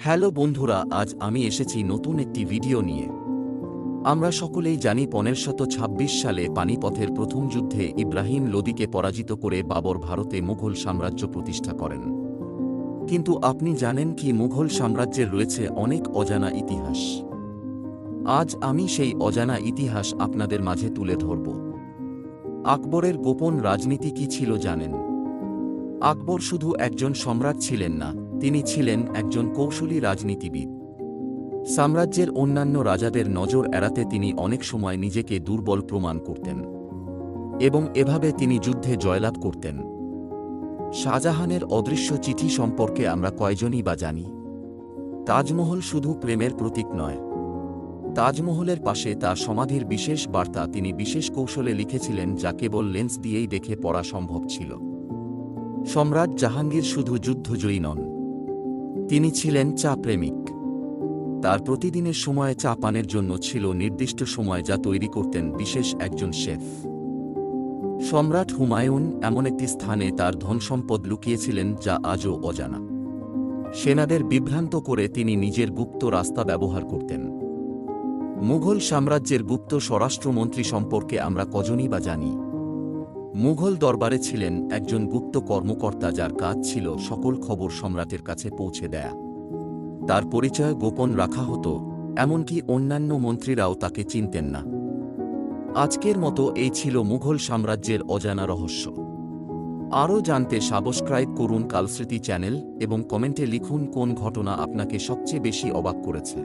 Hello বন্ধুরা, আজ আমি এসেছি নতুন একটি ভিডিও নিয়ে। আমরা সকলেই জানি 1526 সালে পানিপথের প্রথম যুদ্ধে ইব্রাহিম লোদিকে পরাজিত করে বাবর ভারতে মুঘল সাম্রাজ্য প্রতিষ্ঠা করেন। কিন্তু আপনি জানেন কি, মুঘল সাম্রাজ্যের রয়েছে অনেক অজানা ইতিহাস। আজ আমি সেই অজানা ইতিহাস আপনাদের মাঝে তুলে ধরব। আকবরের গোপন রাজনীতি কি ছিল জানেন? আকবর শুধু একজন সম্রাট ছিলেন না, তিনি ছিলেন একজন কৌশলী রাজনীতিবিদ। সাম্রাজ্যের অন্যান্য রাজাদের নজর এড়াতে তিনি অনেক সময় নিজেকে দুর্বল প্রমাণ করতেন এবং এভাবে তিনি যুদ্ধে জয়লাভ করতেন। শাহজাহানের অদৃশ্য চিঠি সম্পর্কে আমরা কয়জনই বা জানি? তাজমহল শুধু প্রেমের প্রতীক নয়। তাজমহলের পাশে তার সমাধির বিশেষ বার্তা তিনি বিশেষ কৌশলে লিখেছিলেন, যা কেবল লেন্স দিয়েই দেখে পড়া সম্ভব ছিল। সম্রাট জাহাঙ্গীর শুধু যুদ্ধজয়ী নন, তিনি ছিলেন চা প্রেমিক। তার প্রতিদিনের সময়ে চা পানের জন্য ছিল নির্দিষ্ট সময়, যা তৈরি করতেন বিশেষ একজন শেফ। সম্রাট হুমায়ুন এমন একটি স্থানে তার ধনসম্পদ লুকিয়েছিলেন যা আজও অজানা। সেনাদের বিভ্রান্ত করে তিনি নিজের গুপ্ত রাস্তা ব্যবহার করতেন। মুঘল সাম্রাজ্যের গুপ্ত স্বরাষ্ট্রমন্ত্রী সম্পর্কে আমরা কজনই বা জানি? মুঘল দরবারে ছিলেন একজন গুপ্ত কর্মকর্তা, যার কাজ ছিল সকল খবর সম্রাটের কাছে পৌঁছে দেয়া। তার পরিচয় গোপন রাখা হতো, এমনকি অন্যান্য মন্ত্রীরাও তাকে চিনতেন না। আজকের মতো এই ছিল মুঘল সাম্রাজ্যের অজানা রহস্য। আরও জানতে সাবস্ক্রাইব করুন কালস্মৃতি চ্যানেল এবং কমেন্টে লিখুন কোন ঘটনা আপনাকে সবচেয়ে বেশি অবাক করেছে।